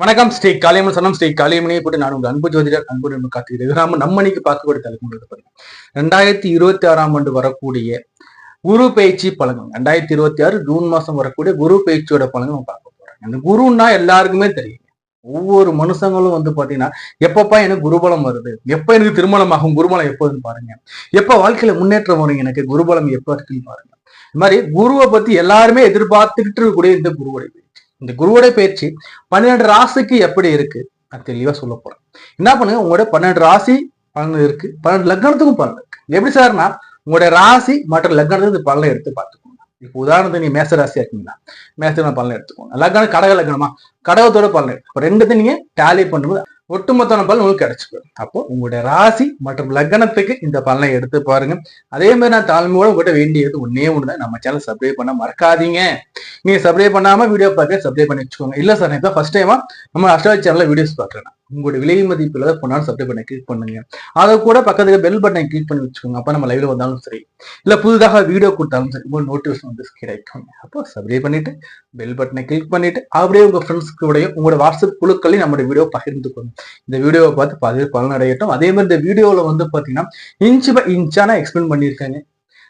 வணக்கம். ஸ்ரீ காளியம்மன் சனம் ஸ்ரீ காளியம்மனையை போட்டு நான் உங்கள் அன்பு ஜோதிடர் அன்பு காத்துக்கிறேன். நம்ம இன்னைக்கு பார்க்கக்கூடிய தலைப்பு 2026 வரக்கூடிய குரு பயிற்சி பலன்கள். 2026 ஜூன் மாசம் வரக்கூடிய குரு பயிற்சியோட பலன்கள் நம்ம பார்க்க போறோம். அந்த குருன்னா எல்லாருக்குமே தெரியும். ஒவ்வொரு மனுஷங்களும் பாத்தீங்கன்னா எப்பப்பா எனக்கு குருபலம் வருது, எப்ப எனக்கு திருமணம் ஆகும், குருபலம் எப்போதுன்னு பாருங்க, எப்ப வாழ்க்கையில முன்னேற்றம் வரும், எனக்கு குருபலம் எப்ப இருக்குன்னு பாருங்க. இந்த மாதிரி குருவை பத்தி எல்லாருமே எதிர்பார்த்துக்கிட்டு இருக்கக்கூடிய இந்த குருவுடைய இந்த குருவோட பயிற்சி 12 ராசிக்கு எப்படி இருக்கு அது தெளிவா சொல்ல போறேன். என்ன பண்ணுங்க, உங்களோட 12 ராசி பலன் இருக்கு, 12 லக்னத்துக்கும் பலன் இருக்கு. எப்படி சார்னா உங்களுடைய ராசி மற்ற லக்னத்துக்கு பலனை எடுத்து பார்த்துக்கோங்க. இப்போ உதாரணத்துக்கு நீங்க மேச ராசியா இருக்கீங்களா, மேச பலனை எடுத்துக்கோங்க. லக்னம் கடக லக்னமா, கடகத்தோட பலன் எடுத்து ரெண்டுத்தையும் நீங்க டேலி பண்ணும்போது ஒட்டுமொத்தமான பலன் உங்களுக்கு கிடைச்சிடும். அப்போ உங்களுடைய ராசி மற்றும் லக்னத்துக்கு இந்த பலனை எடுத்து பாருங்க. அதே மாதிரி நான் தாழ்மையோட உங்கள்கிட்ட வேண்டியது ஒன்னே ஒண்ணுதான், நம்ம சேனல் சப்ஸ்கிரைப் பண்ண மறக்காதீங்க. நீங்க சப்ஸ்கிரைப் பண்ணாம வீடியோ பார்க்க சப்ஸ்கிரைப் பண்ணி வச்சுக்கோங்க. இல்ல சார் நான் ஃபர்ஸ்ட் டைமா நம்ம அஸ்ட்ராலஜி சேனல்ல வீடியோஸ் பாக்குறேன், உங்களுடைய விலை மதிப்புல பொண்ணாலும் சப்ஸ்கிரைப் பண்ண கிளிக் பண்ணுங்க. அதை கூட பக்கத்துல பெல் பட்டனை கிளிக் பண்ணி வச்சுக்கோங்க. அப்ப நம்ம லைவ்ல வந்தாலும் சரி, இல்ல புதுதாக வீடியோ கொடுத்தாலும் சரி, உங்களுக்கு நோட்டிபிகேஷன் வந்து கிடைக்கும். அப்போ சப்ஸ்கிரைப் பண்ணிட்டு பெல் பட்டனை கிளிக் பண்ணிட்டு அப்படியே உங்க ஃப்ரெண்ட்ஸ்க்கு கூடயும் உங்களோட வாட்ஸ்அப் குழுக்களையும் நம்மளுடைய வீடியோ பகிர்ந்துக்கோங்க. இந்த வீடியோவை பார்த்து பாதி பலன் அடையட்டும். அதே மாதிரி இந்த வீடியோல பாத்தீங்கன்னா இன்ச் பை இன்ச்சா நான் எக்ஸ்பிளைன் பண்ணியிருக்காங்க,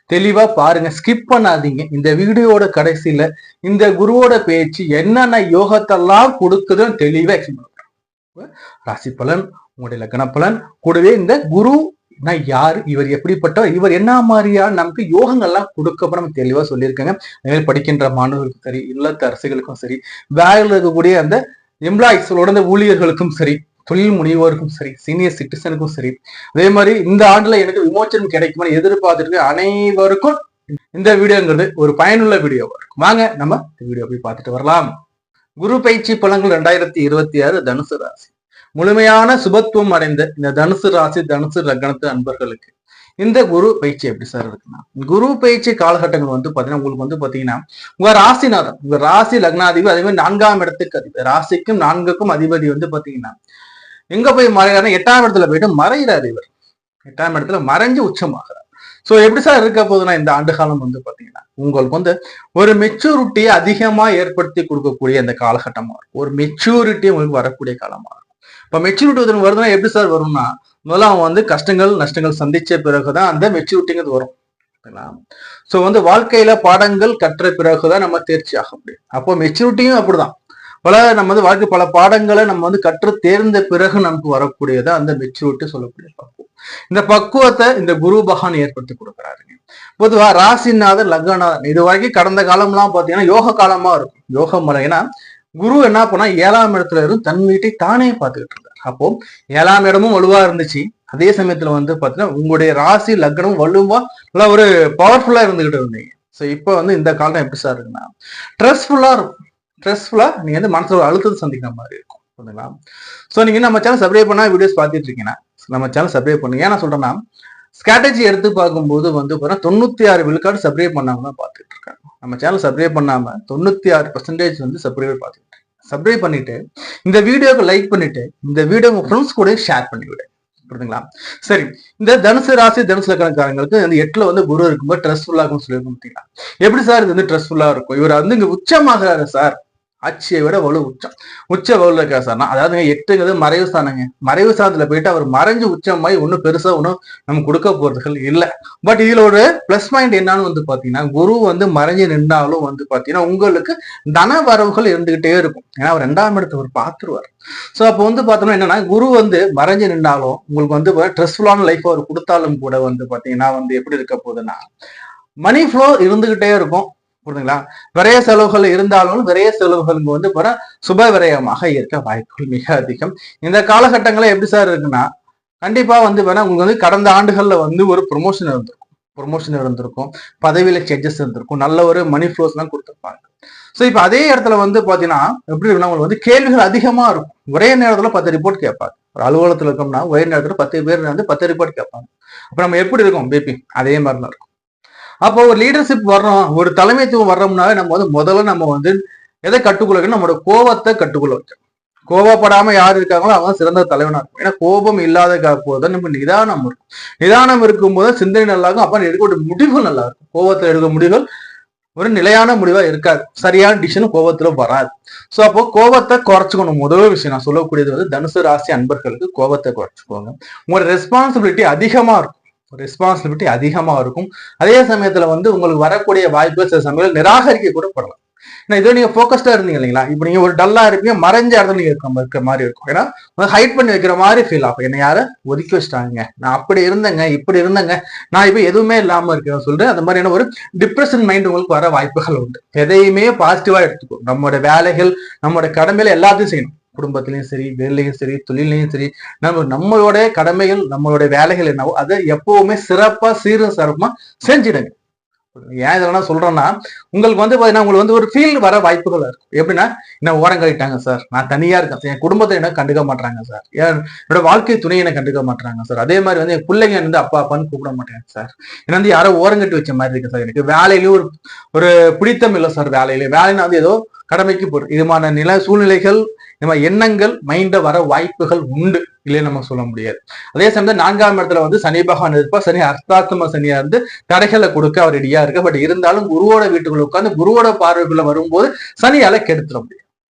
தெளிவா பாருங்க, ஸ்கிப் பண்ணாதீங்க. இந்த வீடியோட கடைசியில இந்த குருவோட பேச்சு என்னென்ன யோகத்தெல்லாம் கொடுக்குதுன்னு தெளிவா எக்ஸ்பிளைன் பண்ணுறேன். ராசி பலன், உங்களுடைய லக்ன பலன், கூடவே இந்த குரு யாரு, இவர் எப்படிப்பட்டவர், இவர் என்ன மாதிரியான நமக்கு யோகங்கள்லாம் கொடுக்கப்ப நம்ம தெளிவா சொல்லியிருக்காங்க. அதே படிக்கின்ற மாணவர்களுக்கும் சரி, இல்லத்த அரசுகளுக்கும் சரி, வேலையில் இருக்கக்கூடிய அந்த எம்ப்ளாயிஸோட அந்த ஊழியர்களுக்கும் சரி, தொழில் முனைவோருக்கும் சரி, சீனியர் சிட்டிசனுக்கும் சரி, அதே மாதிரி இந்த ஆண்டுல எனக்கு விமோச்சனம் கிடைக்குமான்னு எதிர்பார்த்துட்டு அனைவருக்கும் இந்த வீடியோங்கிறது ஒரு பயனுள்ள வீடியோவா இருக்கும். வாங்க நம்ம இந்த வீடியோ போய் பார்த்துட்டு வரலாம். குரு பயிற்சி பலன்கள் 2026 தனுசு ராசி. முழுமையான சுபத்துவம் அடைந்த இந்த தனுசு ராசி தனுசு லக்னத்து அன்பர்களுக்கு இந்த குரு பயிற்சி எப்படி சார் இருக்குன்னா, குரு பயிற்சி காலகட்டங்கள் பாத்தீங்கன்னா உங்களுக்கு பாத்தீங்கன்னா உங்க ராசிநாதன், உங்க ராசி லக்னாதிபதி, அதே மாதிரி 4ஆம் இடத்துக்கு அதிபதி, ராசிக்கும் 4க்கும் அதிபதி பாத்தீங்கன்னா எங்க போய் மறைகிறாருன்னா 8ஆம் இடத்துல போயிட்டு மறைகிறார். இவர் 8ஆம் இடத்துல மறைஞ்சு உச்சமாகிறார். சோ எப்படி சார் இருக்க போதுன்னா இந்த ஆண்டு காலம் பாத்தீங்கன்னா உங்களுக்கு ஒரு மெச்சூரிட்டியை அதிகமா ஏற்படுத்தி கொடுக்கக்கூடிய அந்த காலகட்டமா இருக்கும். ஒரு மெச்சூரிட்டி உங்களுக்கு வரக்கூடிய காலமா இருக்கும். இப்ப மெச்சூரிட்டி வருதுன்னா எப்படி சார் வரும்னா, முதல்ல அவன் கஷ்டங்கள் நஷ்டங்கள் சந்திச்ச பிறகுதான் அந்த மெச்சூரிட்டிங்கிறது வரும். சோ வாழ்க்கையில பாடங்கள் கற்ற பிறகுதான் நம்ம தேர்ச்சி ஆக முடியும். அப்போ மெச்சூரிட்டியும் அப்படிதான். நம்ம வாழ்க்கை பல பாடங்களை நம்ம கற்று தேர்ந்த பிறகு நமக்கு வரக்கூடியது அந்த மெச்சூரிட்டி சொல்லக்கூடிய பக்குவம். இந்த பக்குவத்தை இந்த குரு பகவான் ஏற்படுத்தி கொடுக்குறாருங்க. பொதுவா ராசிநாதன் லக்னநாதன் இது வரைக்கும் கடந்த காலம்லாம் பாத்தீங்கன்னா யோக காலமா இருக்கும். யோகம் ஏன்னா குரு என்ன பண்ணா 7ஆம் இடத்துல இருந்து தன் வீட்டை தானே பார்த்துக்கிட்டு இருந்தார். அப்போ 7ஆம் இடமும் வலுவா இருந்துச்சு. அதே சமயத்துல பாத்தீங்கன்னா உங்களுடைய ராசி லக்னமும் வலுவா நல்லா ஒரு பவர்ஃபுல்லா இருந்துகிட்டு இருந்தீங்க. சோ இப்போ இந்த காலம் எப்படி சார் இருக்குன்னா ஸ்ட்ரெஸ்ஃபுல்லா இருக்கும். ஸ்ட்ரெஸ்ஃபுல்லா நீங்க மனசுல ஒரு அழுத்தத்தை சந்திக்கிற மாதிரி இருக்கும். புரியுதுங்களா? சோ நீங்க நம்ம சேனல் சப்ஸ்கிரைப் பண்ணா வீடியோஸ் பார்த்துட்டு இருக்கீங்கன்னா நம்ம சேனல் சப்ஸ்கிரைப் பண்ணுங்க. ஏன்னா சொல்றேன்னா ஸ்ட்ராட்டஜி எடுத்து பார்க்கும்போது 96 விழுக்காடு சப்ஸ்கிரைப் பண்ணாம தான் பார்த்துட்டு இருக்காங்க. நம்ம சேனல் சப்ஸ்கிரைப் பண்ணாம 96% சப்ஸ்கிரைப் பார்த்துட்டு சப்ஸ்கிரைப் பண்ணிட்டு இந்த வீடியோக்கு லைக் பண்ணிட்டு இந்த வீடியோ உங்க ஃப்ரெண்ட்ஸ் கூட ஷேர் பண்ணி விடு. புரியுதுங்களா? சரி, இந்த தனுசு ராசி தனுசு லக்னக்காரங்களுக்கு 8ல குரு இருக்கும்போது ஸ்ட்ரெஸ்ஃபுல்லா இருக்கும்னு சொல்லியிருக்கோம். எப்படி சார் இது ஸ்ட்ரெஸ்ஃபுல்லா இருக்கும்? இவர் இங்க உச்சமாகிறாரு சார், ஆட்சியை விட வலு உச்ச வலுல இருக்கா சார்னா, அதாவது 8ங்கிறது மறைவு ஸ்தானங்க. மறைவு ஸ்தானத்துல போயிட்டு அவர் மறைஞ்சு உச்சமாய் ஒன்னும் பெருசா ஒன்னும் நம்ம கொடுக்க போறதுகள் இல்லை. பட் இதுல ஒரு பிளஸ் பாயிண்ட் என்னன்னு பாத்தீங்கன்னா, குரு மறைஞ்சு நின்றாலும் பாத்தீங்கன்னா உங்களுக்கு தன வரவுகள் இருந்துகிட்டே இருக்கும். ஏன்னா அவர் 2ஆம் இடத்தை அவர் பார்த்துருவார். சோ அப்போ பார்த்தோம்னா என்னன்னா, குரு மறைஞ்சு நின்றாலும் உங்களுக்கு ஸ்ட்ரெஸ்ஃபுல்லான லைஃப் அவர் கொடுத்தாலும் கூட பாத்தீங்கன்னா எப்படி இருக்க போகுதுன்னா மணி ஃப்ளோ இருந்துகிட்டே இருக்கும். புரியுதுங்களா? விரைய செலவுகள் இருந்தாலும் விரைய செலவுகள் சுப விரயமாக இருக்க வாய்ப்புகள் மிக அதிகம். இந்த காலகட்டங்கள எப்படி சார் இருக்குன்னா, கண்டிப்பா உங்களுக்கு கடந்த ஆண்டுகள்ல ஒரு ப்ரொமோஷன் இருந்திருக்கும், பதவியில சேஞ்சஸ் இருந்திருக்கும், நல்ல ஒரு மணி ஃப்ளோஸ் எல்லாம் கொடுத்துருப்பாங்க. சோ இப்ப அதே இடத்துல பாத்தீங்கன்னா எப்படி இருக்குன்னா உங்களுக்கு கேள்விகள் அதிகமா இருக்கும். ஒரே நேரத்துல 10 ரிப்போர்ட் கேட்பாங்க. ஒரு அலுவலகத்துல இருக்கோம்னா ஒரே நேரத்துல 10 பேர் 10 ரிப்போர்ட் கேட்பாங்க. அப்ப நம்ம எப்படி இருக்கோம் பேபி? அதே மாதிரிதான் இருக்கும். அப்போ ஒரு லீடர்ஷிப் வர்றோம், ஒரு தலைமைத்துவம் வர்றோம்னாவே நம்ம முதல்ல நம்ம எதை கட்டுக்குள்ள வைக்கணும், நம்மளோட கோபத்தை கட்டுக்குள்ள வைக்கணும். கோபப்படாம யார் இருக்காங்களோ அவங்க சிறந்த தலைவனா இருக்கும். ஏன்னா கோபம் இல்லாத போதுதான் நம்ம நிதானம் இருக்கும். நிதானம் இருக்கும்போது சிந்தனை நல்லா இருக்கும். அப்ப எடுக்கக்கூடிய முடிவுகள் நல்லா இருக்கும். கோபத்தை எடுக்க முடிவுகள் ஒரு நிலையான முடிவா இருக்காது. சரியான டிசிஷன் கோபத்துல வராது. சோ அப்போ கோபத்தை குறைச்சுக்கணும். முதல் விஷயம் நான் சொல்லக்கூடியது வந்து தனுசு ராசி அன்பர்களுக்கு கோபத்தை குறைச்சுக்கோங்க. உங்களோட ரெஸ்பான்சிபிலிட்டி அதிகமா இருக்கும். அதே சமயத்துல வந்து உங்களுக்கு வரக்கூடிய வாய்ப்பு சில சமயம் நிராகரிக்க கூட படலாம். ஏன்னா இதோ நீங்க போக்கஸ்டா இருந்தீங்க இல்லைங்களா, இப்ப நீங்க ஒரு டல்லா இருப்பீங்க, மறைஞ்ச இடத்துல நீங்க இருக்கிற மாதிரி இருக்கும். ஏன்னா ஹைட் பண்ணி வைக்கிற மாதிரி ஃபீல் ஆகும். என்ன யார ஒதுக்கி வச்சிட்டாங்க, நான் அப்படி இருந்தேங்க இப்படி இருந்தேங்க, நான் இப்ப எதுவுமே இல்லாம இருக்கேன் சொல்லிட்டு அந்த மாதிரியான ஒரு டிப்ரெஷன் மைண்ட் உங்களுக்கு வர வாய்ப்புகள் உண்டு. எதையுமே பாசிட்டிவா எடுத்துக்கும். நம்மளோட வேலைகள், நம்மளோட கடமையில எல்லாத்தையும் செய்யணும். குடும்பத்திலையும் சரி, வேலையும் சரி, தொழிலையும் சரி, நம்மளோட கடமைகள், நம்மளோட வேலைகள் என்னவோ அதை எப்பவுமே சிறப்பா சீரும் சிறப்பா செஞ்சிடுங்க. ஏன் இதெல்லாம் சொல்றேன்னா, உங்களுக்கு வந்து பாத்தீங்கன்னா உங்களுக்கு வந்து ஒரு ஃபீல் வர வாய்ப்புகள் இருக்கும். எப்படின்னா, என்ன ஓரம் கழிட்டாங்க சார், நான் தனியா இருக்கேன், என் குடும்பத்தை என்ன கண்டுக்க மாட்டாங்க சார், என்னோட வாழ்க்கை துணையை என்ன கண்டுக்க மாட்டாங்க சார், அதே மாதிரி வந்து என் பிள்ளைங்க வந்து அப்பா அப்பான்னு கூப்பிட மாட்டேங்க சார், என்ன வந்து யாரோ ஓரம் கட்டி வச்ச மாதிரி இருக்கு சார், எனக்கு வேலையிலயும் ஒரு பிடித்தம் இல்லை சார், வேலைன்னு வந்து ஏதோ கடமைக்கு போறோம். இதுமான சூழ்நிலைகள், இந்த மாதிரி எண்ணங்கள் மைண்ட வர வாய்ப்புகள் உண்டு, இல்லைன்னு நம்ம சொல்ல முடியாது. அதே சமயம் 4ஆம் இடத்துல வந்து சனி பகவான் இருப்பா. சனி அர்த்தாத்ம சனியா இருந்து தடைகளை கொடுக்க அவர் ரெடியா இருக்கு. பட் இருந்தாலும் குருவோட வீட்டுக்குள்ள உட்காந்து குருவோட பார்வைக்குள்ள வரும்போது சனியால கெடுத்துட முடியும்.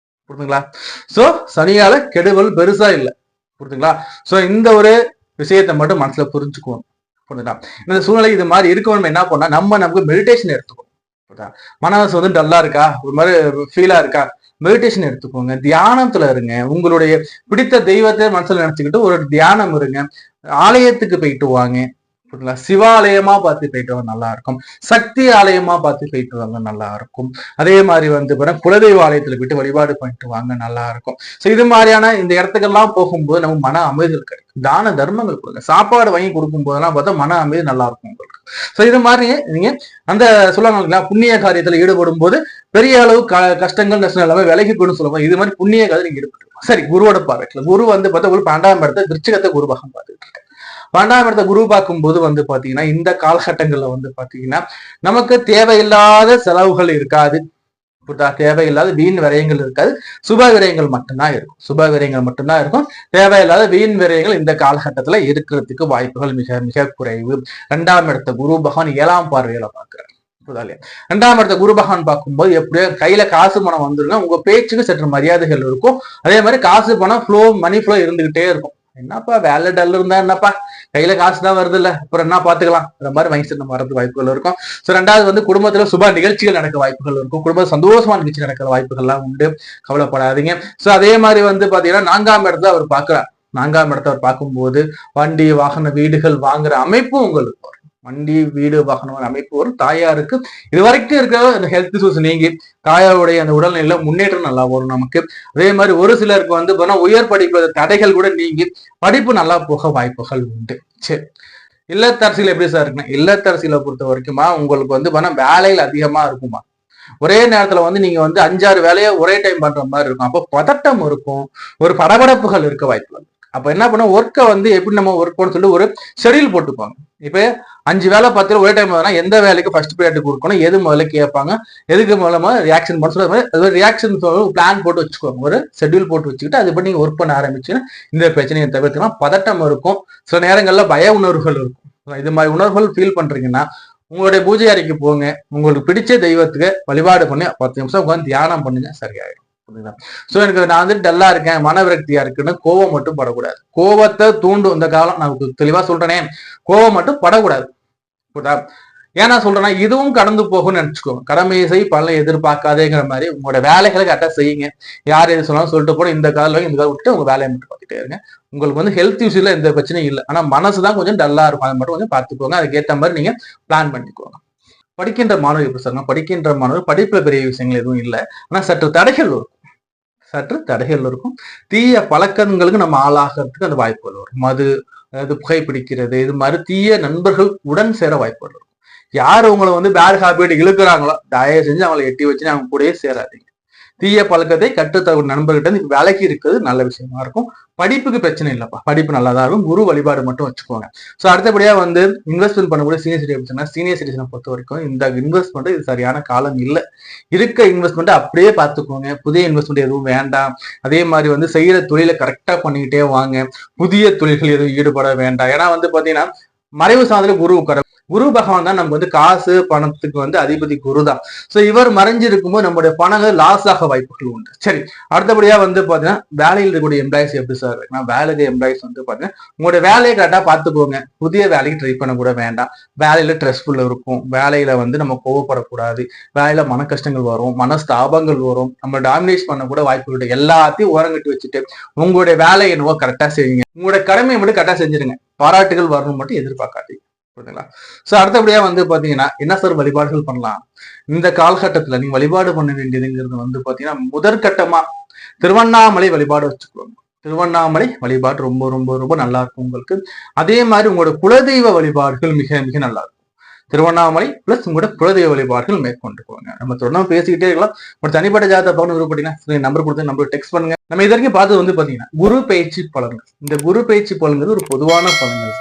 புரியுதுங்களா? சோ சனியால கெடுதல் பெருசா இல்லை. புரியுதுங்களா? சோ இந்த ஒரு விஷயத்தை மட்டும் மனசுல புரிஞ்சுக்குவோம். புரியுதுங்களா? இந்த சூழ்நிலை இது மாதிரி இருக்கணும். என்ன பண்ணா நமக்கு மெடிடேஷன் எடுத்துக்கணும். மனசு வந்து டல்லா இருக்கா, ஒரு மாதிரி ஃபீலா இருக்கா, மெடிடேஷன் எடுத்துக்கோங்க, தியானத்துல இருங்க. உங்களுடைய பிடித்த தெய்வத்தை மனசுல நினைச்சுக்கிட்டு ஒரு தியானம் இருங்க. ஆலயத்துக்கு போயிட்டு வாங்க. சிவாலயமா பார்த்து போயிட்டு வாங்க, நல்லா இருக்கும். சக்தி ஆலயமா பார்த்து போயிட்டு வாங்க, நல்லா இருக்கும். அதே மாதிரி வந்து குலதெய்வ ஆலயத்துல போயிட்டு வழிபாடு பண்ணிட்டு வாங்க, நல்லா இருக்கும். சோ இது மாதிரியான இந்த இடத்துக்கெல்லாம் போகும்போது நம்ம மன அமைதி கிடைக்கும். தான தர்மங்கள் கொடுங்க, சாப்பாடு வாங்கி கொடுக்கும் போதெல்லாம் பார்த்தா மன அமைதி நல்லா இருக்கும் உங்களுக்கு. சோ இது மாதிரி நீங்க அந்த சொல்லுவாங்க புண்ணிய காரியத்துல ஈடுபடும் போது பெரிய அளவு கஷ்டங்கள் நஷ்டம் எல்லாமே விலகி கொண்டு சொல்லுவாங்க. இது மாதிரி புண்ணிய காரியம் நீங்க ஈடுபட்டு சரி. குருவோட பார்வைக்குல குரு வந்து பார்த்தா ஒரு 12ஆம் இடத்தை விருச்சிகத்தை குரு பாகம் பார்த்துட்டு இருக்க. 12ஆம் இடத்தை குரு பார்க்கும்போது வந்து பாத்தீங்கன்னா இந்த காலகட்டங்கள்ல வந்து பாத்தீங்கன்னா நமக்கு தேவையில்லாத செலவுகள் இருக்காது. தேவையில்லாத வீண் விரயங்கள் இருக்காது. சுப விரயங்கள் மட்டும்தான் இருக்கும். தேவையில்லாத வீண் விரயங்கள் இந்த காலகட்டத்துல இருக்கிறதுக்கு வாய்ப்புகள் மிக மிக குறைவு. 2ஆம் இடத்த குரு பகவான் 7ஆம் பார்வையில பாக்குறாரு. 2ஆம் இடத்த குரு பகவான் பார்க்கும்போது எப்படியோ கையில காசு பணம் வந்துருங்க. உங்க பேச்சுக்கு சற்று மரியாதைகள் இருக்கும். அதே மாதிரி காசு பணம் மணி ஃப்ளோ இருந்துகிட்டே இருக்கும். என்னப்பா வேலை டல் இருந்தா என்னப்பா, கையில காசு தான் வருது இல்ல, அப்புறம் என்ன பாத்துக்கலாம், அந்த மாதிரி மைண்ட் செட் நம்ம வரது வாய்ப்புகள் இருக்கும். சோ 2வது வந்து குடும்பத்துல சுப நிகழ்ச்சிகள் நடக்க வாய்ப்புகள் இருக்கும். குடும்ப சந்தோஷமான நிகழ்ச்சி நடக்கிற வாய்ப்புகள் எல்லாம் உண்டு, கவலைப்படாதீங்க. சோ அதே மாதிரி வந்து பாத்தீங்கன்னா 4ஆம் இடத்தை அவர் பாக்குறார். 4ஆம் இடத்தை அவர் பார்க்கும்போது வண்டி வாகன வீடுகள் வாங்குற அமைப்பும் உங்களுக்கு வரும். வண்டி வீடு வாகனம் அமைப்பு வரும். தாயாருக்கு இது வரைக்கும் இருக்கிற அந்த ஹெல்த் இஷ்யூஸ் நீங்கி தாயாருடைய அந்த உடல்நிலையில முன்னேற்றம் நல்லா வரும் நமக்கு. அதே மாதிரி ஒரு சிலருக்கு வந்து உயர் படிப்பு தடைகள் கூட நீங்கி படிப்பு நல்லா போக வாய்ப்புகள் உண்டு. சரி, இல்லத்தரசிகள் எப்படி சார் இருக்குன்னா, இல்லத்தரசிகளை பொறுத்த வரைக்குமா உங்களுக்கு வந்து வேலைகள் அதிகமா இருக்குமா. ஒரே நேரத்துல வந்து நீங்க வந்து 5-6 வேலையை ஒரே டைம் பண்ற மாதிரி இருக்கும். அப்போ பதட்டம் இருக்கும், ஒரு படபடப்புகள் இருக்க வாய்ப்பு. அப்ப என்ன பண்ண ஒர்க்கை வந்து எப்படி நம்ம ஒர்க் பண்ண சொல்லி ஒரு ஷெடியூல் போட்டுப்பாங்க. இப்ப 5 வேலை 10 ஒரே டைம் எந்த வேலைக்கு ஃபர்ஸ்ட் ப்ரையாரிட்டி கொடுக்கணும், எது முதல்ல கேட்பாங்க, எதுக்கு முதல்ல ரியாக்ஷன் பண்ண சொல்லி ரியாக்ஷன் பிளான் போட்டு வச்சுக்கோங்க. ஒரு ஷெடியூல் போட்டு வச்சுக்கிட்டு அது பண்ணி நீங்க ஒர்க் பண்ண ஆரம்பிச்சுன்னா இந்த பிரச்சனையை தவிர்க்கலாம். பதட்டம் இருக்கும், சில நேரங்கள்ல பய உணர்வுகள் இருக்கும். இது மாதிரி உணர்வுகள் ஃபீல் பண்றீங்கன்னா உங்களுடைய பூஜை அறைக்கு போங்க, உங்களுக்கு பிடிச்ச தெய்வத்துக்கு வழிபாடு பண்ணி 10 நிமிஷம் உட்காந்து தியானம் பண்ணுங்க, சரியாயிடும். சோ எனக்கு நான் வந்து டல்லா இருக்கேன், மன விரக்தியா இருக்குன்னு கோவம் மட்டும் படக்கூடாது. கோவத்தை தூண்டும் இந்த காலம், நான் தெளிவா சொல்றேனே, கோவம் மட்டும் படக்கூடாது. ஏன்னா சொல்றேன்னா இதுவும் கடந்து போகும்னு நினைச்சுக்கோங்க. கடமையை செய் பலனை எதிர்பார்க்காதேங்கிற மாதிரி உங்களோட வேலைகளை கரெக்டா செய்யுங்க. யார் எது சொன்னாலும் சொல்லிட்டு போட இந்த காலம் இந்த காலம் விட்டு உங்க வேலையை மட்டும் பார்த்துட்டே இருங்க. உங்களுக்கு வந்து ஹெல்த் இஷ்யூல எந்த பிரச்சனையும் இல்லை. ஆனா மனசுதான் கொஞ்சம் டல்லா இருக்கும், அதை மட்டும் கொஞ்சம் பார்த்துக்கோங்க. அதுக்கேற்ற மாதிரி நீங்க பிளான் பண்ணிக்கோங்க. படிக்கின்ற மாணவர் எப்படி சொல்லுங்க, படிக்கின்ற மாணவர் படிப்புல பெரிய விஷயங்கள் எதுவும் இல்லை, ஆனா சற்று தடைகள் இருக்கும். தீய பழக்கங்களுக்கு நம்ம ஆளாகிறதுக்கு அந்த வாய்ப்புகள் வரும். மது, அதாவது புகைப்பிடிக்கிறது, இது மாதிரி தீய நண்பர்கள் உடன் சேர வாய்ப்புகள் இருக்கும். யார் உங்களை வந்து பேட் ஹாபிட் இழுக்கிறாங்களோ தயவு செஞ்சு அவங்களை எட்டி வச்சு அவங்க கூடயே சேராதீங்க. தீய பழக்கத்தை கற்றுத்தரும் நண்பர்கிட்ட விலகி இருக்கிறது நல்ல விஷயமா இருக்கும். படிப்புக்கு பிரச்சனை இல்லப்பா, படிப்பு நல்லாதான் இருக்கும். குரு வழிபாடு மட்டும் வச்சுக்கோங்க. ஸோ அடுத்தபடியா வந்து இன்வெஸ்ட்மெண்ட் பண்ணக்கூடிய சீனியர் சிட்டிசன், சீனியர் சிட்டிசனை பொறுத்த வரைக்கும் இந்த இன்வெஸ்ட்மெண்ட் இது சரியான காலம் இல்லை. இருக்க இன்வெஸ்ட்மெண்ட் அப்படியே பார்த்துக்கோங்க, புதிய இன்வெஸ்ட்மெண்ட் எதுவும் வேண்டாம். அதே மாதிரி வந்து செய்யற தொழிலை கரெக்டா பண்ணிக்கிட்டே வாங்க, புதிய தொழில்கள் எதுவும் ஈடுபட வேண்டாம். ஏன்னா வந்து பாத்தீங்கன்னா மறைவு சாதனை குரு உட்கார குரு பகவான் தான் நமக்கு வந்து காசு பணத்துக்கு வந்து அதிபதி குரு தான். சோ இவர் மறைஞ்சிருக்கும் போது நம்மளுடைய பணங்கள் லாஸ் ஆக வாய்ப்புகள் உண்டு. சரி, அடுத்தபடியா வந்து பாத்தீங்கன்னா வேலையில் இருக்கக்கூடிய எம்ப்ளாயிஸ் எப்படி சார் இருக்குன்னா, வேலைக்கு எம்ப்ளாயிஸ் வந்து பாத்தீங்கன்னா உங்களுடைய வேலையை கரெக்டா பாத்துக்கோங்க. புதிய வேலைக்கு ட்ரை பண்ண கூட வேண்டாம். வேலையில ஸ்ட்ரெஸ்ஃபுல் இருக்கும். வேலையில வந்து நம்ம கோவப்படக்கூடாது. வேலையில மன கஷ்டங்கள் வரும், மனஸ்தாபங்கள் வரும், நம்ம டாமினேட் பண்ண கூட வாய்ப்புகள். எல்லாத்தையும் ஓரங்கட்டி வச்சுட்டு உங்களுடைய வேலையை என்னவோ கரெக்டா செய்யுங்க. உங்களுடைய கடமையை மட்டும் கரெக்டா செஞ்சிருங்க. பாராட்டுகள் வரணும் மட்டும் எதிர்பார்க்காதீங்க. சோ அடுத்தபடியா வந்து பாத்தீங்கன்னா என்ன சார் வழிபாடுகள் பண்ணலாம் இந்த காலகட்டத்துல நீங்க வழிபாடு பண்ண வேண்டியதுங்கிறது வந்து பாத்தீங்கன்னா முதற்கட்டமா திருவண்ணாமலை வழிபாடு வச்சுக்கோங்க. திருவண்ணாமலை வழிபாடு ரொம்ப ரொம்ப ரொம்ப நல்லா இருக்கும் உங்களுக்கு. அதே மாதிரி உங்களோட குலதெய்வ வழிபாடுகள் மிக மிக நல்லா இருக்கும். திருவண்ணாமலை பிளஸ் உங்களோட குலதெய்வ வழிபாடுகள் மேற்கொண்டுக்குவாங்க. நம்ம தொடர்ந்து பேசிக்கிட்டே இருக்கலாம். ஒரு தனிப்பட்ட ஜாதகத்தை பார்க்கணும் விருப்பப்பட்டீங்கன்னா நம்பர் கொடுத்து நம்பர் டெக்ஸ்ட் பண்ணுங்க. நம்ம இது வரைக்கும் பார்த்தது வந்து பாத்தீங்கன்னா குரு பயிற்சி பலன்கள். இந்த குரு பயிற்சி பலன்கிறது ஒரு பொதுவான பலன்கள்.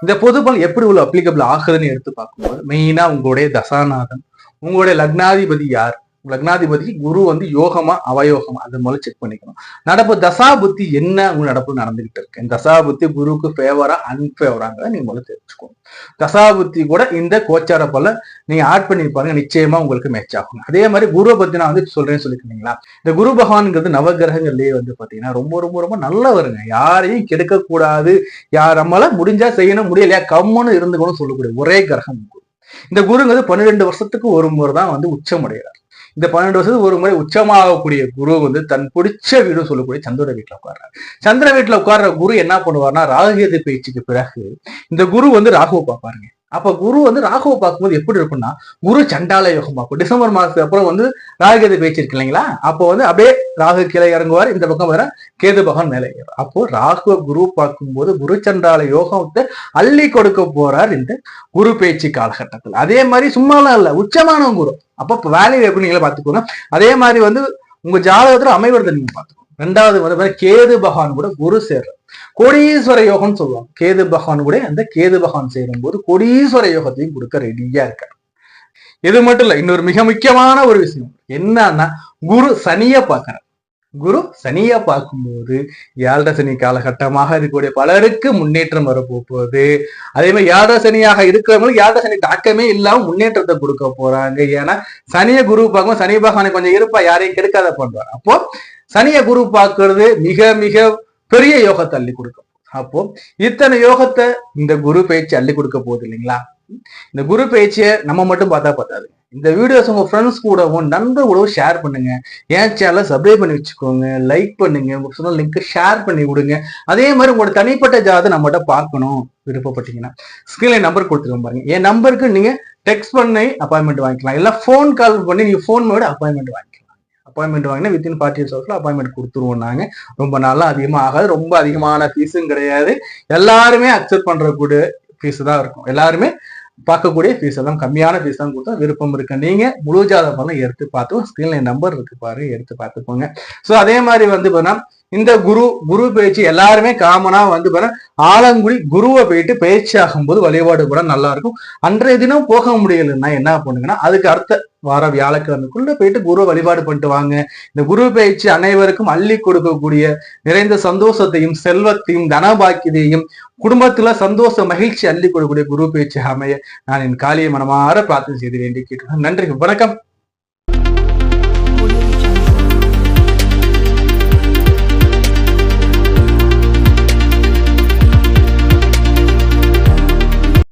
இந்த பொது பலன் எப்படி உள்ள அப்ளிகபிள் ஆகுதுன்னு எடுத்து பார்க்கும்போது மெயினா உங்களுடைய தசாநாதன், உங்களுடைய லக்னாதிபதி யார், லக்னாதிபதிக்கு குரு வந்து யோகமா அவயோகமா அது மூலம் செக் பண்ணிக்கணும். நடப்பு தசா புத்தி என்ன உங்க நடப்பு நடந்துகிட்டு இருக்கு, தசா புத்தி குருக்கு ஃபேவரா அன்ஃபேவராங்கிறத நீங்க முதல்ல தெரிஞ்சுக்கணும். தசா புத்தி கூட இந்த கோச்சார போல நீங்க ஆட் பண்ணி பாருங்க, நிச்சயமா உங்களுக்கு மேட்ச் ஆகும். அதே மாதிரி குருவை பத்தி நான் வந்து சொல்றேன்னு சொல்லிருக்கீங்களா, இந்த குரு பகவான்ங்கிறது நவகிரகங்கள்லயே வந்து பாத்தீங்கன்னா ரொம்ப ரொம்ப ரொம்ப நல்லவருங்க. யாரையும் கெடுக்க கூடாது, யார் நம்மளால முடிஞ்சா செய்யணும், முடியலையா கம்முன்னு இருந்துக்கணும் சொல்லக்கூடிய ஒரே கிரகம் குரு. இந்த குருங்கிறது 12 வருஷத்துக்கு ஒரு முறை தான் வந்து உச்சமடைகிறார். இந்த 12 வருஷத்துக்கு ஒரு முறை உச்சமாகக்கூடிய குரு வந்து தன் பிடிச்ச வீடு சொல்லக்கூடிய சந்திர வீட்டுல உட்கார்றாரு. சந்திர வீட்டுல உட்கார்ற குரு என்ன பண்ணுவார்னா, ராகுகேது பயிற்சிக்கு பிறகு இந்த குரு வந்து ராகுவை பார்ப்பாருங்க. அப்ப குரு வந்து ராகுவை பார்க்கும்போது எப்படி இருக்கும்னா, குரு சண்டால யோகம் பார்க்கும். டிசம்பர் மாசத்துக்கு அப்புறம் வந்து ராகுகேது பயிற்சி இருக்கு இல்லைங்களா, அப்போ வந்து அப்படியே ராகு கீழே இறங்குவார், இந்த பக்கம் வர கேது பகவான் மேலே ஏறும். அப்போ ராகுவ குரு பார்க்கும்போது குரு சண்டால யோகத்தை அள்ளி கொடுக்க போறார் இந்த குரு பயிற்சி காலகட்டத்தில். அதே மாதிரி சும்மாலாம் இல்ல, உச்சமான குரு. அப்போ வேலையை எப்படி நீங்களே பார்த்துக்கோங்க. அதே மாதிரி வந்து உங்க ஜாதகத்துல அமைவதை நீங்க பார்த்துக்கோங்க. ரெண்டாவது வந்து கேது பகவான் கூட குரு சேர்ற கோடீஸ்வர யோகம்னு சொல்லுவாங்க. கேது பகவான் கூட அந்த கேது பகவான் சேரும் போது கோடீஸ்வர யோகத்தையும் கொடுக்க ரெடியா இருக்காரு. இது மட்டும் இல்ல, இன்னொரு மிக முக்கியமான ஒரு விஷயம் என்னன்னா, குரு சனிய பார்க்கிறார். குரு சனிய பார்க்கும்போது 7 சனி காலகட்டமாக இருக்கக்கூடிய பலருக்கு முன்னேற்றம் வரப்போகுது. அதே மாதிரி 7 சனியாக இருக்கிறவங்களுக்கு 7 சனி தாக்கமே இல்லாம முன்னேற்றத்தை கொடுக்க போறாங்க. ஏன்னா சனிய குரு பார்க்கும்போது சனி பகவானை கொஞ்சம் இருப்பா, யாரையும் கெடுக்காத பண்றாரு. அப்போ சனிய குரு பார்க்கறது மிக மிக பெரிய யோகத்தை அள்ளி கொடுக்கும். அப்போ இத்தனை யோகத்தை இந்த குரு பயிற்சி அள்ளி கொடுக்க போகுது இல்லைங்களா. இந்த குரு பயிற்சியை நம்ம மட்டும் பார்த்தா பார்த்தாது. இந்த வீடியோஸ் உங்க ஃப்ரெண்ட்ஸ் கூடவும் நண்பர் கூடவும் ஷேர் பண்ணுங்க. என் சேனலை சப்ஸ்கிரைப் பண்ணி வச்சுக்கோங்க, லைக் பண்ணுங்க, உங்க சொன்ன லிங்க் ஷேர் பண்ணி விடுங்க. அதே மாதிரி உங்களோட தனிப்பட்ட ஜாதகம் நம்மகிட்ட பார்க்கணும் விருப்பப்பட்டீங்கன்னா ஸ்கிரீன்ல நம்பர் கொடுத்துருக்கோம் பாருங்க. என் நம்பருக்கு நீங்க டெக்ஸ்ட் பண்ணி அப்பாயின்மெண்ட் வாங்கிக்கலாம், இல்ல போன் கால் பண்ணி நீங்க போன் மூலம் அப்பாயின்மெண்ட் வாங்கிக்கலாம். அப்பாயின்மெண்ட் வாங்கினா வித்தின் 48 ஹவர்ஸ்ல அப்பாயின்மெண்ட் கொடுத்துருவோம். நாங்க ரொம்ப நாளா அதிகமா ஆகாது, ரொம்ப அதிகமான ஃபீஸும் கிடையாது. எல்லாருமே அக்செப்ட் பண்றக்கூடிய ஃபீஸ் தான் இருக்கும். எல்லாருமே பார்க்கக்கூடிய ஃபீஸ் எல்லாம் கம்மியான ஃபீஸ் தான் கொடுத்தா விருப்பம் இருக்கு. நீங்க முழு ஜாதகம் எடுத்து பார்த்து ஸ்கிரீன்ல நம்பர் இருக்கு பாரு, எடுத்து பார்த்துக்கோங்க. ஸோ அதே மாதிரி வந்து இந்த குரு பயிற்சி எல்லாருமே காமனா வந்து ஆலங்குடி குருவை போயிட்டு பயிற்சி ஆகும்போது வழிபாடு கூட நல்லா இருக்கும். அன்றைய தினம் போக முடியலன்னா என்ன பண்ணுங்கன்னா, அதுக்கு அடுத்த வார வியாழக்கிழமைக்குள்ள போயிட்டு குரு வழிபாடு பண்ணிட்டு வாங்க. இந்த குரு பயிற்சி அனைவருக்கும் அள்ளி கொடுக்கக்கூடிய நிறைந்த சந்தோஷத்தையும் செல்வத்தையும் தனபாக்கியத்தையும் குடும்பத்துல சந்தோஷ மகிழ்ச்சி அள்ளி கொடுக்கக்கூடிய குரு பயிற்சி அமைய நான் என் காளியை மனமாற பிரார்த்தனை செய்து வேண்டி கேட்டுக்கிறேன். நன்றி, வணக்கம்.